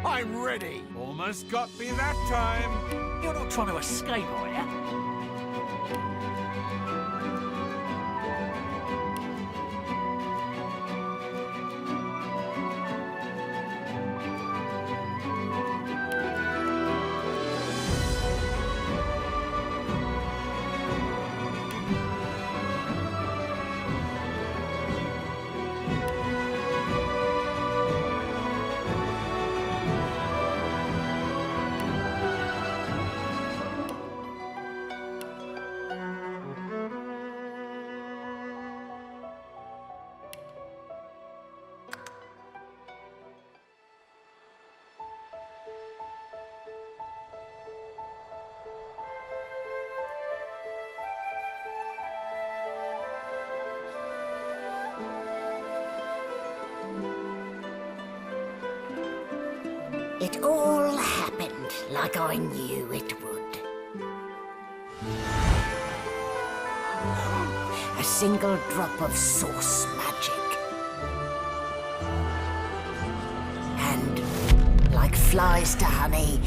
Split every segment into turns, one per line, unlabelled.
I'm ready. Almost got me that time.
You're not trying to escape, are you?
It all happened like I knew it would. A single drop of source magic. And, like flies to honey,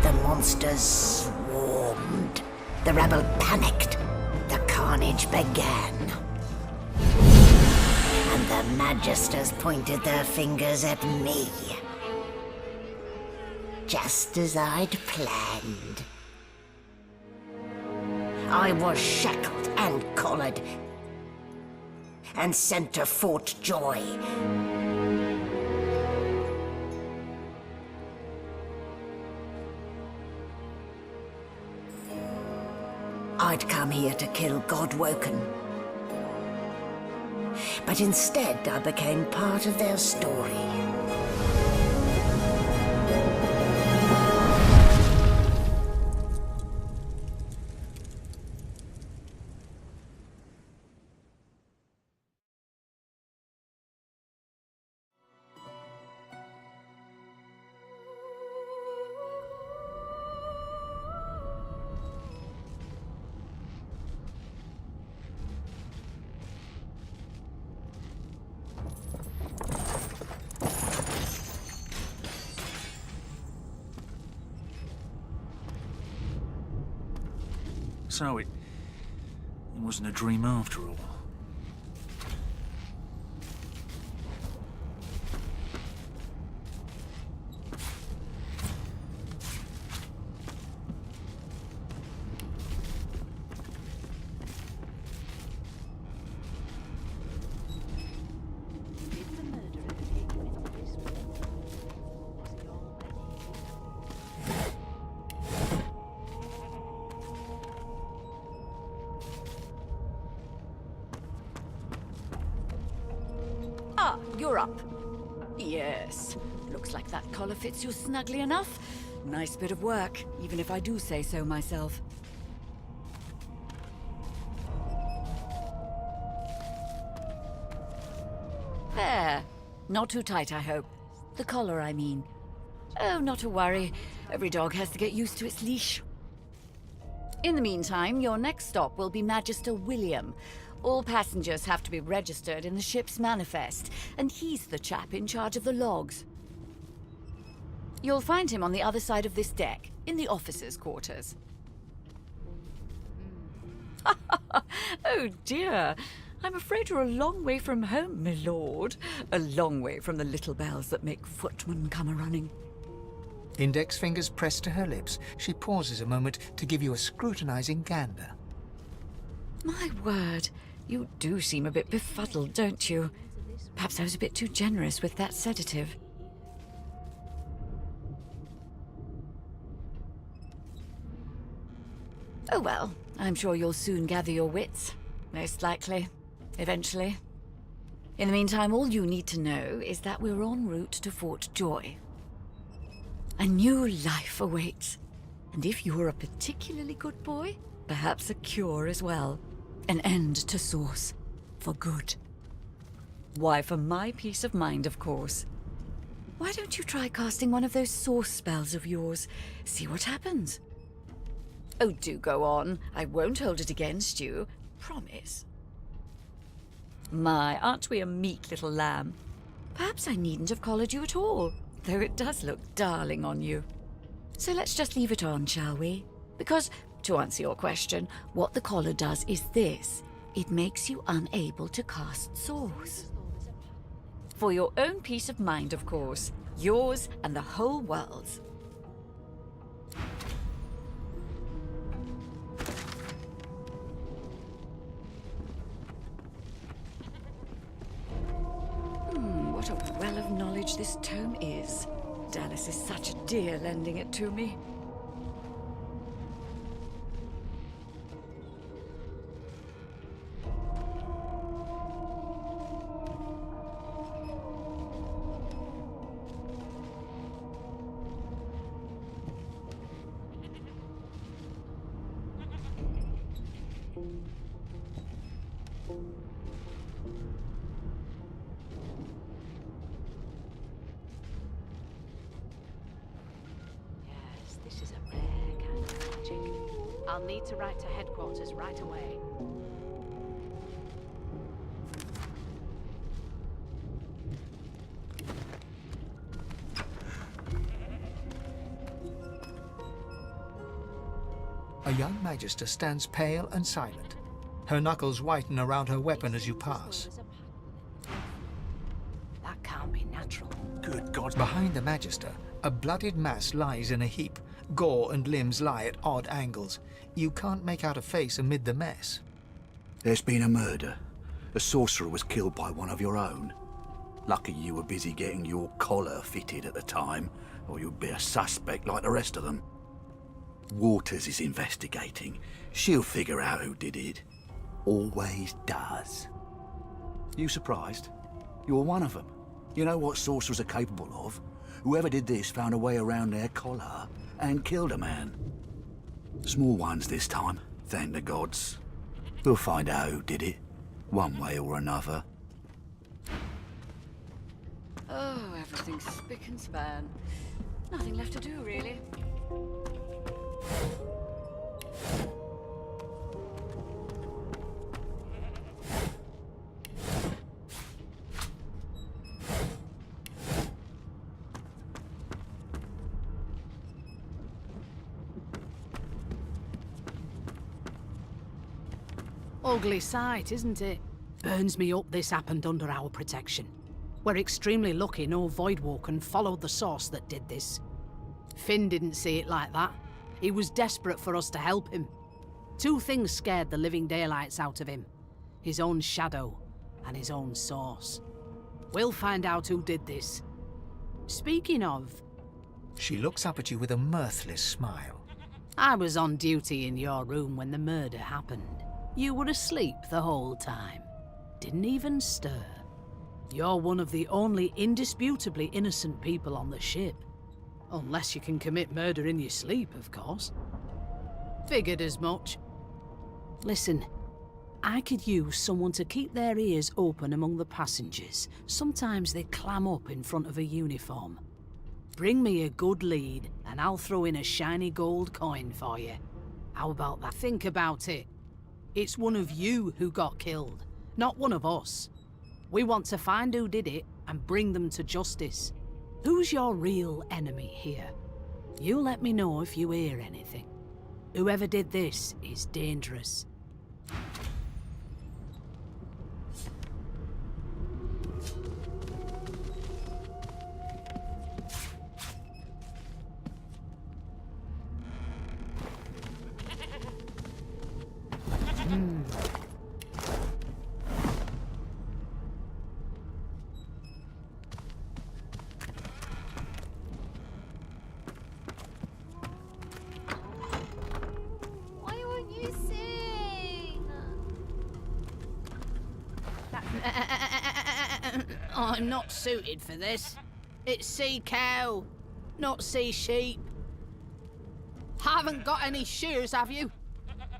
the monsters swarmed. The rebel panicked. The carnage began. And the Magisters pointed their fingers at me. Just as I'd planned. I was shackled and collared and sent to Fort Joy. I'd come here to kill Godwoken. But instead I became part of their story.
So it wasn't a dream after all.
Ah, you're up. Yes. Looks like that collar fits you snugly enough. Nice bit of work, even if I do say so myself. There. Not too tight, I hope. The collar, I mean. Oh, not to worry. Every dog has to get used to its leash. In the meantime, your next stop will be Magister William. All passengers have to be registered in the ship's manifest, and he's the chap in charge of the logs. You'll find him on the other side of this deck, in the officers' quarters. Oh dear, I'm afraid you're a long way from home, my lord. A long way from the little bells that make footmen come a-running.
Index fingers pressed to her lips, she pauses a moment to give you a scrutinizing gander.
My word, you do seem a bit befuddled, don't you? Perhaps I was a bit too generous with that sedative. Oh well, I'm sure you'll soon gather your wits. Most likely. Eventually. In the meantime, all you need to know is that we're en route to Fort Joy. A new life awaits. And if you're a particularly good boy, perhaps a cure as well. An end to Source. For good. Why, for my peace of mind, of course. Why don't you try casting one of those Source spells of yours? See what happens. Oh, do go on. I won't hold it against you. Promise. My, aren't we a meek little lamb? Perhaps I needn't have collared you at all, though it does look darling on you. So let's just leave it on, shall we? Because, to answer your question, what the collar does is this. It makes you unable to cast Source. For your own peace of mind, of course. Yours and the whole world's. What a well of knowledge this tome is. Dallas is such a dear lending it to me.
This is a rare kind of magic. I'll need to write to headquarters right away.
A young magister stands pale and silent. Her knuckles whiten around her weapon as you pass.
That can't be natural.
Good God.
Behind the magister, a bloodied mass lies in a heap. Gore and limbs lie at odd angles. You can't make out a face amid the mess.
There's been a murder. A sorcerer was killed by one of your own. Lucky you were busy getting your collar fitted at the time, or you'd be a suspect like the rest of them. Waters is investigating. She'll figure out who did it. Always does. You surprised? You're one of them. You know what sorcerers are capable of? Whoever did this found a way around their collar and killed a man. Small ones this time, thank the gods. We'll find out who did it, one way or another.
Oh, everything's spick and span. Nothing left to do, really.
Ugly sight, isn't it? Burns me up this happened under our protection. We're extremely lucky no Voidwalker followed the source that did this. Finn didn't see it like that. He was desperate for us to help him. Two things scared the living daylights out of him. His own shadow and his own source. We'll find out who did this. Speaking of,
She looks up at you with a mirthless smile.
I was on duty in your room when the murder happened. You were asleep the whole time. Didn't even stir. You're one of the only indisputably innocent people on the ship. Unless you can commit murder in your sleep, of course. Figured as much. Listen, I could use someone to keep their ears open among the passengers. Sometimes they clam up in front of a uniform. Bring me a good lead, and I'll throw in a shiny gold coin for you. How about that? Think about it. It's one of you who got killed, not one of us. We want to find who did it and bring them to justice. Who's your real enemy here? You let me know if you hear anything. Whoever did this is dangerous. I'm not suited for this. It's sea cow, not sea sheep. Haven't got any shears, have you?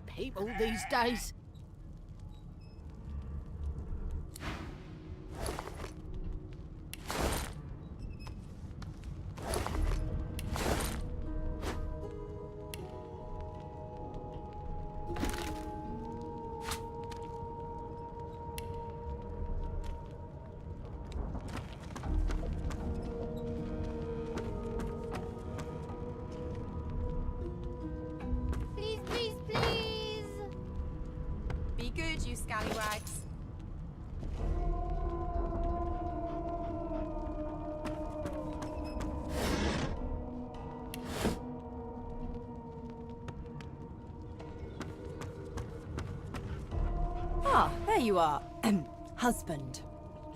People these days.
Please, please, please! Be good, you scallywags.
Ah, there you are. Husband.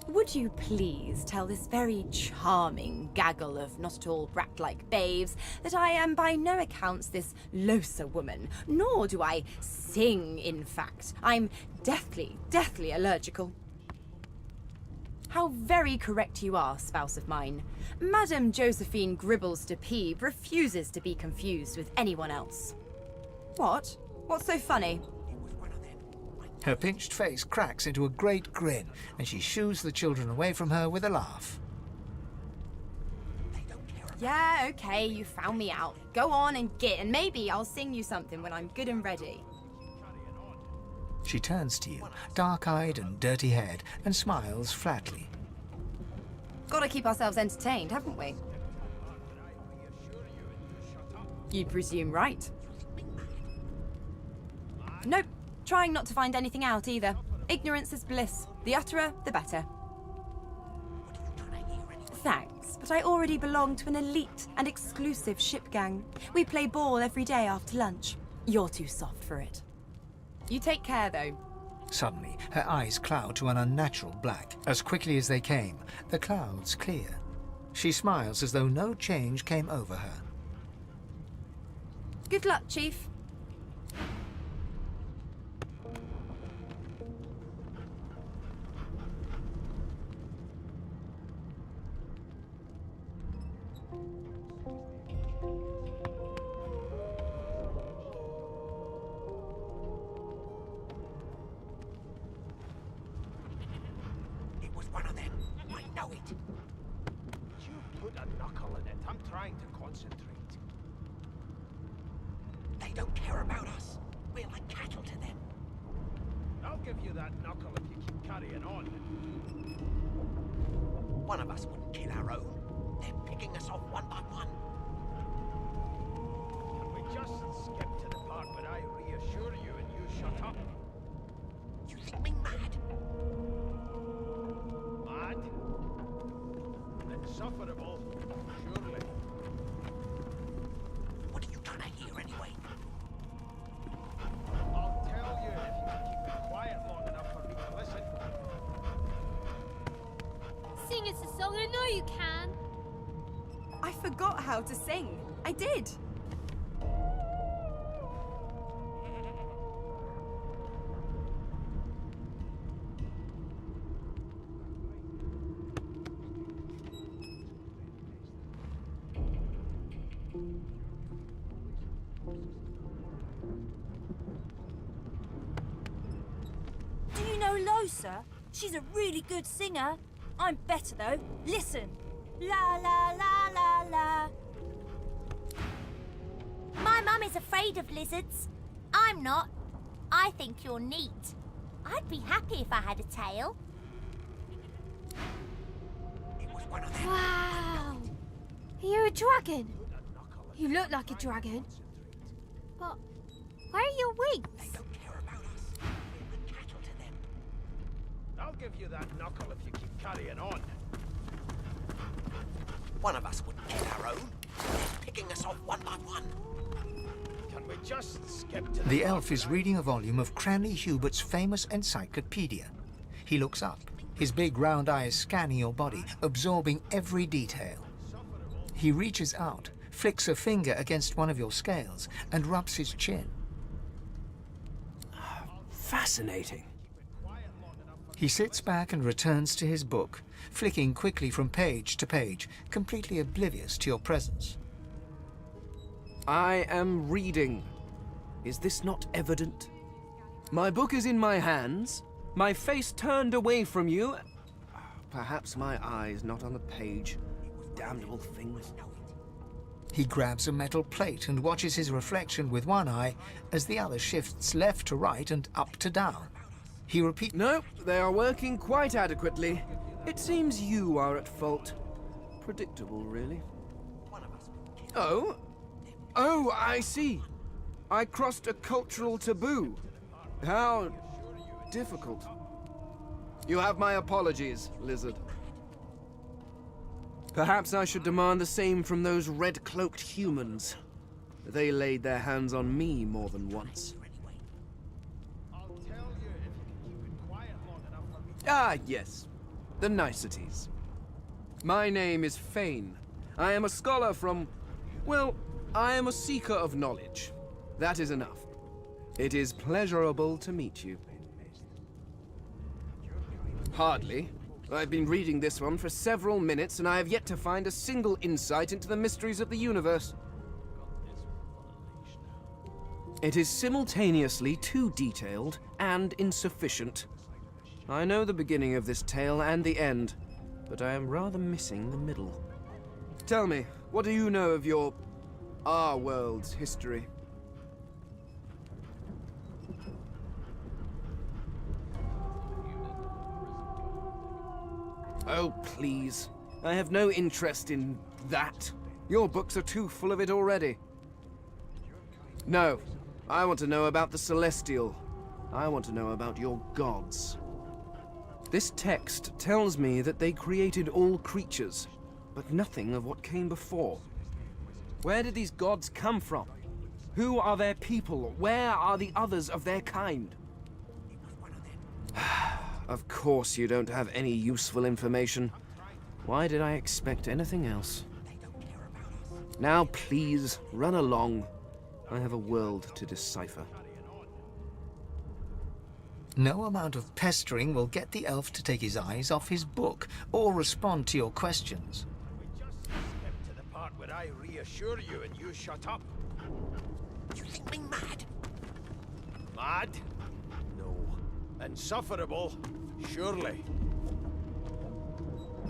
Would you please tell this very charming gaggle of not-at-all brat-like babes that I am by no accounts this Losa woman, nor do I sing, in fact. I'm deathly allergical. How very correct you are, spouse of mine. Madame Josephine Gribbles de Peeb refuses to be confused with anyone else. What? What's so funny?
Her pinched face cracks into a great grin, and she shoos the children away from her with a laugh.
Yeah, okay, you found me out. Go on and git, and maybe I'll sing you something when I'm good and ready.
She turns to you, dark-eyed and dirty-haired, and smiles flatly.
Gotta keep ourselves entertained, haven't we? You'd presume right. Nope. Trying not to find anything out either. Ignorance is bliss. The utterer, the better. Thanks, but I already belong to an elite and exclusive ship gang. We play ball every day after lunch. You're too soft for it. You take care, though.
Suddenly, her eyes cloud to an unnatural black. As quickly as they came, the clouds clear. She smiles as though no change came over her.
Good luck, Chief.
Trying to concentrate.
They don't care about us. We're like cattle to them.
I'll give you that knuckle if you keep carrying on.
One of us wouldn't kill our own. They're picking us off one by one.
Can we just skip to the part where I reassure you and you shut up?
You think me mad?
Mad? Insufferable, surely.
What are you trying to hear anyway?
I'll tell you if you can keep it quiet long enough for me to listen.
Sing us a song, I know you can.
I forgot how to sing. I did.
Do you know Losa? She's a really good singer. I'm better though. Listen. La la la la la.
My mum is afraid of lizards. I'm not. I think you're neat. I'd be happy if I had a tail.
It was one of them.
Wow. You're a dragon. You look like a dragon. But where are your
They
wings?
don't care about us. We're like cattle to them.
I'll give you that knuckle if you keep carrying on.
One of us wouldn't kill our own. They're picking us off one by one.
Can we just skip to
The
part
elf is
where I-
reading a volume of Cranley Hubert's famous encyclopedia. He looks up, his big round eyes scanning your body, absorbing every detail. He reaches out, flicks a finger against one of your scales, and rubs his chin.
Fascinating.
He sits back and returns to his book, flicking quickly from page to page, completely oblivious to your presence.
I am reading. Is this not evident? My book is in my hands, my face turned away from you. Perhaps my eyes not on the page. Damnable things.
He grabs a metal plate and watches his reflection with one eye as the other shifts left to right and up to down. He repeats...
No, they are working quite adequately. It seems you are at fault. Predictable, really. Oh? Oh, I see. I crossed a cultural taboo. How difficult. You have my apologies, Lizard. Perhaps I should demand the same from those red-cloaked humans. They laid their hands on me more than once. Ah, yes. The niceties. My name is Fane. I am a scholar from... well, I am a seeker of knowledge. That is enough. It is pleasurable to meet you. Hardly. I've been reading this one for several minutes, and I have yet to find a single insight into the mysteries of the universe. It is simultaneously too detailed and insufficient. I know the beginning of this tale and the end, but I am rather missing the middle. Tell me, what do you know of our world's history? Oh, please. I have no interest in that. Your books are too full of it already. No. I want to know about the Celestial. I want to know about your gods. This text tells me that they created all creatures, but nothing of what came before. Where did these gods come from? Who are their people? Where are the others of their kind? Of course you don't have any useful information. Why did I expect anything else? Now please, run along. I have a world to decipher.
No amount of pestering will get the elf to take his eyes off his book or respond to your questions.
We just skip to the part where I reassure you and you shut up.
You think me mad?
Mad? No. Insufferable? Surely.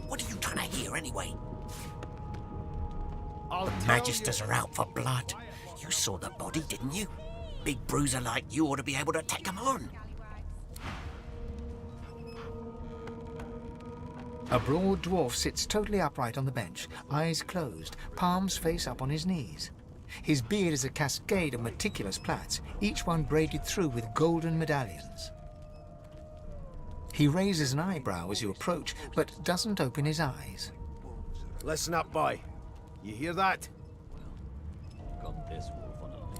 What are you trying to hear anyway?
I'll tell
Magisters are out for blood. You saw the body, didn't you? Big bruiser like you ought to be able to take him on.
A broad dwarf sits totally upright on the bench, eyes closed, palms face up on his knees. His beard is a cascade of meticulous plaits, each one braided through with golden medallions. He raises an eyebrow as you approach, but doesn't open his eyes.
Listen up, boy. You hear that?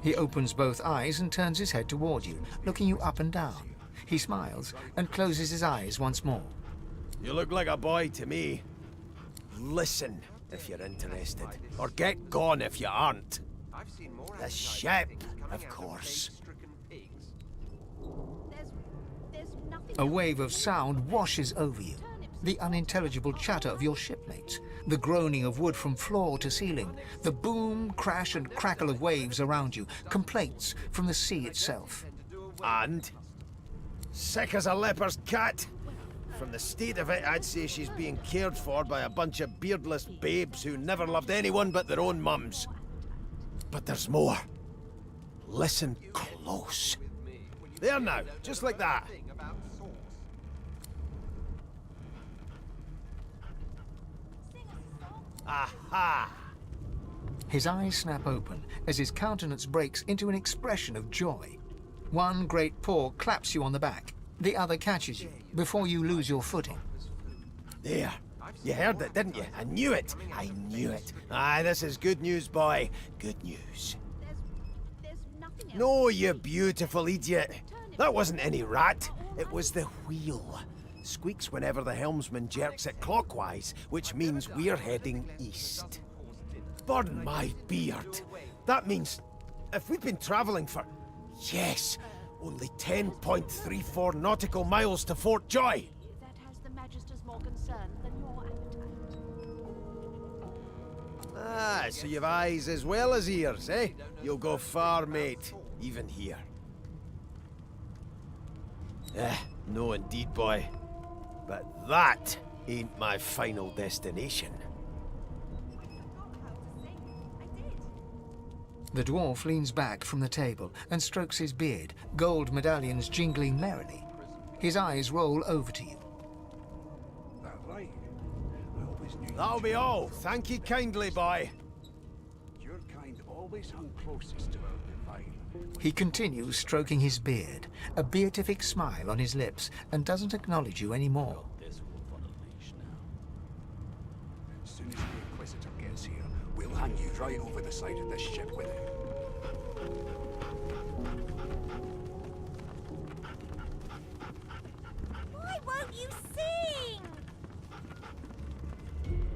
He opens both eyes and turns his head toward you, looking you up and down. He smiles and closes his eyes once more.
You look like a boy to me. Listen if you're interested, or get gone if you aren't. The ship, of course.
A wave of sound washes over you. The unintelligible chatter of your shipmates, the groaning of wood from floor to ceiling, the boom, crash and crackle of waves around you, complaints from the sea itself.
And? Sick as a leper's cat. From the state of it, I'd say she's being cared for by a bunch of beardless babes who never loved anyone but their own mums. But there's more. Listen close. There now, just like that. Aha!
His eyes snap open as his countenance breaks into an expression of joy. One great paw claps you on the back. The other catches you before you lose your footing.
There. You heard it, didn't you? I knew it. I knew it. Aye, this is good news, boy. Good news. No, you beautiful idiot. That wasn't any rat. It was the wheel. Squeaks whenever the helmsman jerks it clockwise, which means we're heading east. Burn my beard. That means if we've been traveling for, yes, only 10.34 nautical miles to Fort Joy.
That has the Magisters more concerned than your
Ah, so you've eyes as well as ears, eh? You'll go far, mate. Even here. No indeed, boy. But that ain't my final destination.
The dwarf leans back from the table and strokes his beard, gold medallions jingling merrily. His eyes roll over to you.
That'll be all. Thank you kindly, boy.
Your kind always hung closest to our divine.
He continues stroking his beard, a beatific smile on his lips, and doesn't acknowledge you anymore.
As soon as the Inquisitor gets here, we'll hang you right over the side of this ship with him.
Why won't you sing?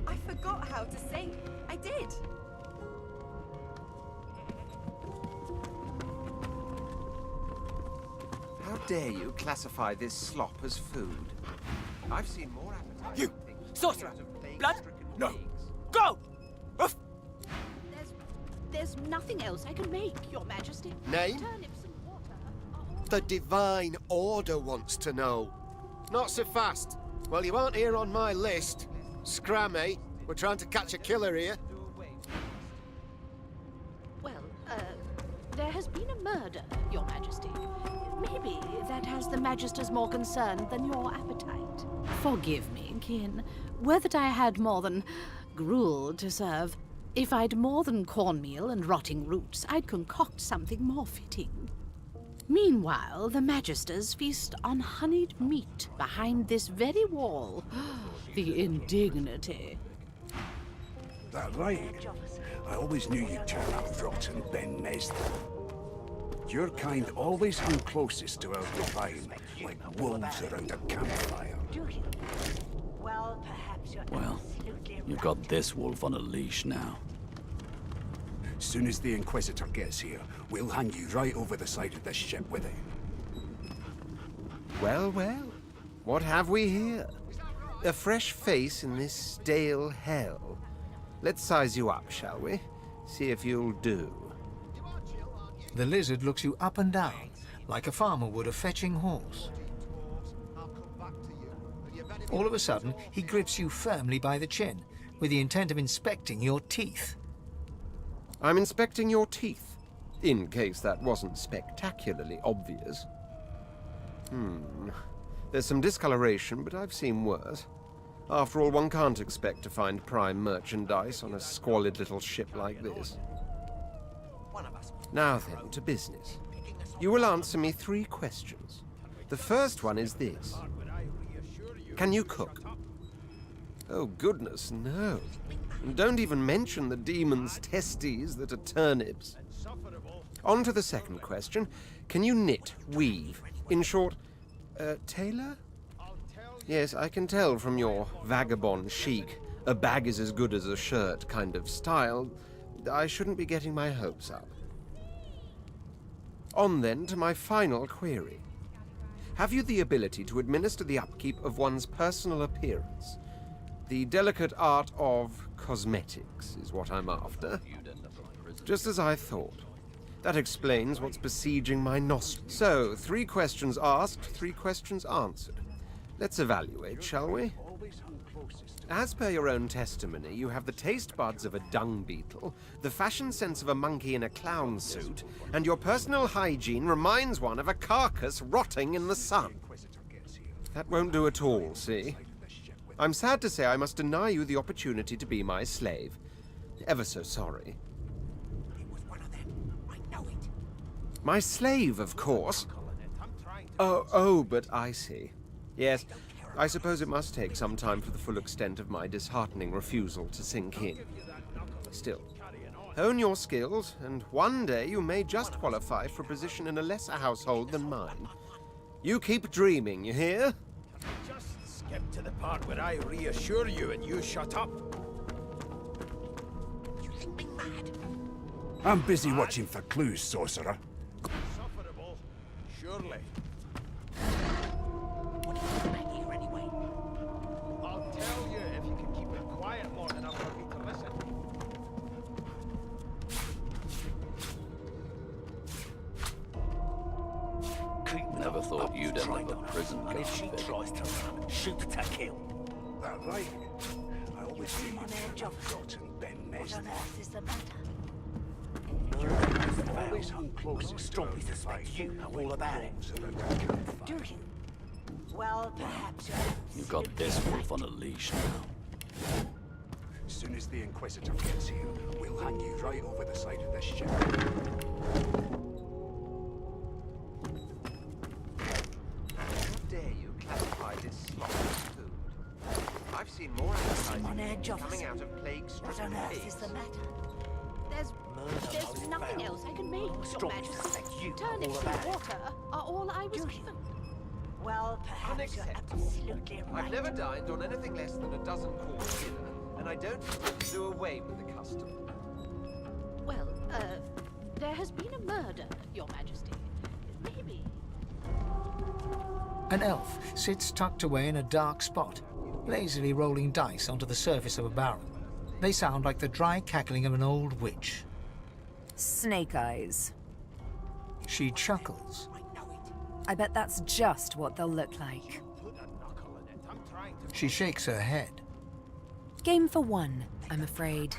I forgot how to sing. I did.
How dare you classify this slop as food? I've seen more appetite.
You! Sorcerer! Blood? No! Go! Oof!
There's nothing else I can make, Your Majesty.
Name?
Turnips and water are all...
The Divine Order wants to know. Not so fast. Well, you aren't here on my list. Scram, eh? We're trying to catch a killer here.
Well, there has been a murder, Your Majesty. Maybe that has the Magisters more concerned than your appetite. Forgive me, kin. Were that I had more than gruel to serve. If I'd more than cornmeal and rotting roots, I'd concoct something more fitting. Meanwhile, the Magisters feast on honeyed meat behind this very wall. The indignity.
That right? I always knew you'd turn out rotten, Ben Nestor. Your kind always hung closest to our divine, like wolves around a campfire.
Well, perhaps you're
Well, you've got this wolf on a leash now. Soon as the Inquisitor gets here, we'll hang you right over the side of this ship with him.
Well, well. What have we here? A fresh face in this stale hell. Let's size you up, shall we? See if you'll do.
The lizard looks you up and down, like a farmer would a fetching horse. All of a sudden, he grips you firmly by the chin, with the intent of inspecting your teeth.
I'm inspecting your teeth, in case that wasn't spectacularly obvious. There's some discoloration, but I've seen worse. After all, one can't expect to find prime merchandise on a squalid little ship like this. Now then, to business. You will answer me 3 questions. The first one is this. Can you cook? Oh, goodness, no. And don't even mention the demon's testes that are turnips. On to the second question. Can you knit, weave? In short, tailor? Yes, I can tell from your vagabond chic, a bag is as good as a shirt kind of style. I shouldn't be getting my hopes up. On then to my final query. Have you the ability to administer the upkeep of one's personal appearance? The delicate art of cosmetics is what I'm after. Just as I thought. That explains what's besieging my nostrils. So, 3 questions asked, 3 questions answered. Let's evaluate, shall we? As per your own testimony, you have the taste buds of a dung beetle, the fashion sense of a monkey in a clown suit, and your personal hygiene reminds one of a carcass rotting in the sun. That won't do at all, see? I'm sad to say I must deny you the opportunity to be my slave. Ever so sorry.
It was one of them. I know it.
My slave, of course. Oh, but I see. Yes, I suppose it must take some time for the full extent of my disheartening refusal to sink in. Still, hone your skills, and one day you may just qualify for a position in a lesser household than mine. You keep dreaming, you hear?
Just skip to the part where I reassure you and you shut up.
You think me mad?
I'm busy watching for clues, sorcerer.
Insufferable, surely.
What are you doing here anyway?
I'll tell you if you can keep it quiet long enough for me to listen.
Never thought you'd end up a prison
And if she
guard.
tries to run, shoot to kill.
That right? I always see you forgotten Ben
What on earth is the matter?
always hung close to
strongly suspect you know all about it.
Do you? Well, perhaps you're...
You've got this wolf on a leash now.
As soon as the Inquisitor gets here, we'll hang you right over the side of this ship.
How dare you classify this slop as food? I've seen more
on edge,
advertising coming
officer.
out of
What
plague-stricken
on earth
pigs.
is the matter?
There's nothing else I can make, Your
Strongly
Majesty.
suspect you know
Turnips
all
and
about it.
water are all I was given.
Well, perhaps you're
Unacceptable.
absolutely right.
I've never dined on anything less than a dozen course dinner, and I don't intend to do away with the custom.
Well, there has been a murder, Your Majesty. Maybe.
An elf sits tucked away in a dark spot, lazily rolling dice onto the surface of a barrel. They sound like the dry cackling of an old witch.
Snake eyes.
She chuckles.
I bet that's just what they'll look like.
She shakes her head.
Game for one, I'm afraid.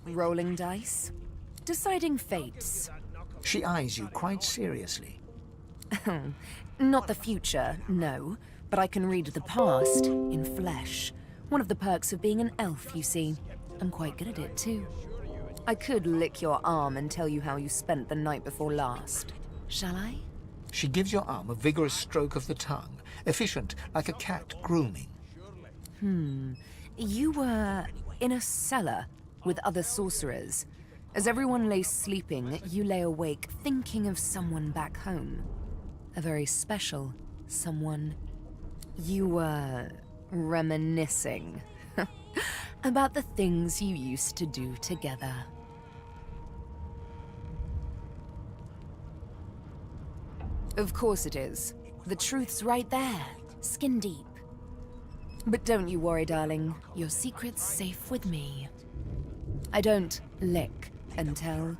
Rolling dice. Deciding fates.
She eyes you quite seriously.
Not the future, no. But I can read the past in flesh. One of the perks of being an elf, you see. I'm quite good at it, too. I could lick your arm and tell you how you spent the night before last. Shall I?
She gives your arm a vigorous stroke of the tongue, efficient like a cat grooming.
You were in a cellar with other sorcerers. As everyone lay sleeping, you lay awake thinking of someone back home. A very special someone. You were reminiscing about the things you used to do together. Of course it is. The truth's right there, skin deep. But don't you worry, darling. Your secret's safe with me. I don't lick and tell.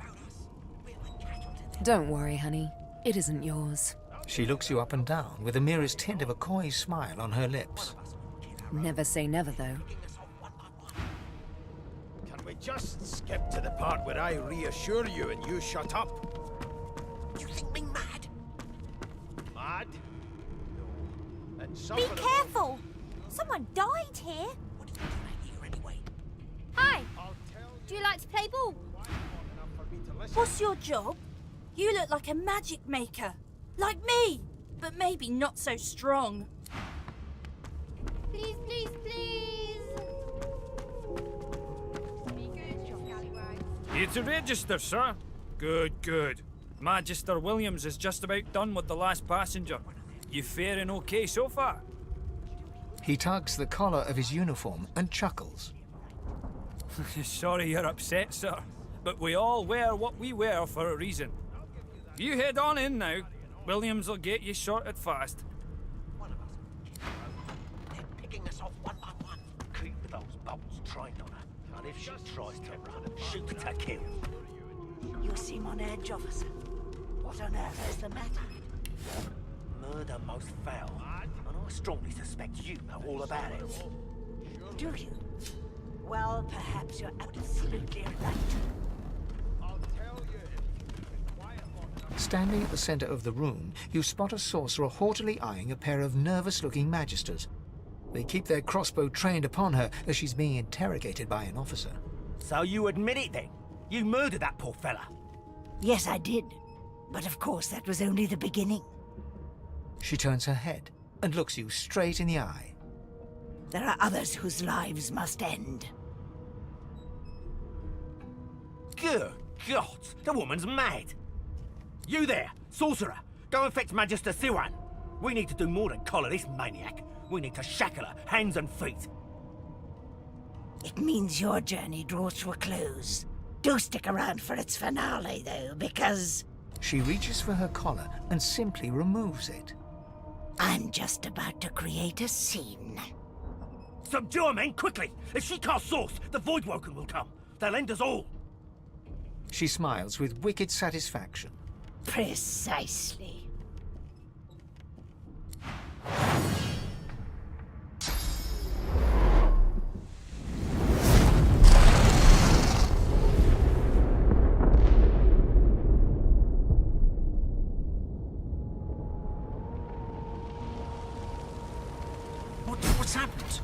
Don't worry, honey. It isn't yours.
She looks you up and down with the merest hint of a coy smile on her lips.
Never say never, though.
Can we just skip to the part where I reassure you and you shut up?
You think me mad?
Mad? No. And
Be
suffer...
careful! Someone died here.
What do you think here anyway?
Hi! Do you like to play ball?
What's your job?
You look like a magic maker. Like me! But maybe not so strong.
Please, please, please! Be good, your scallywag.
Here to register, sir. Good, good. Magister Williams is just about done with the last passenger. You faring okay so far?
He tugs the collar of his uniform and chuckles.
Sorry you're upset, sir. But we all wear what we wear for a reason. You head on in now. Williams will get you sorted fast.
They're picking us off one by one. Keep those bolts trained on her. And if she tries to run, shoot to kill.
You seem on edge, officer. What on earth is the matter?
Murder most foul. And I strongly suspect you know all about it.
Do you? Well, perhaps you're absolutely right.
Standing at the center of the room, you spot a sorcerer haughtily eyeing a pair of nervous-looking magisters. They keep their crossbow trained upon her as she's being interrogated by an officer.
So you admit it then? You murdered that poor fella?
Yes, I did. But of course, that was only the beginning.
She turns her head and looks you straight in the eye.
There are others whose lives must end.
Good God, the woman's mad. You there, sorcerer, go and fetch Magister Siwan. We need to do more than collar this maniac. We need to shackle her, hands and feet.
It means your journey draws to a close. Do stick around for its finale, though, because...
She reaches for her collar and simply removes it.
I'm just about to create a scene.
Subdue her, men, quickly! If she casts Source, the Voidwoken will come. They'll end us all.
She smiles with wicked satisfaction.
Precisely.
happened?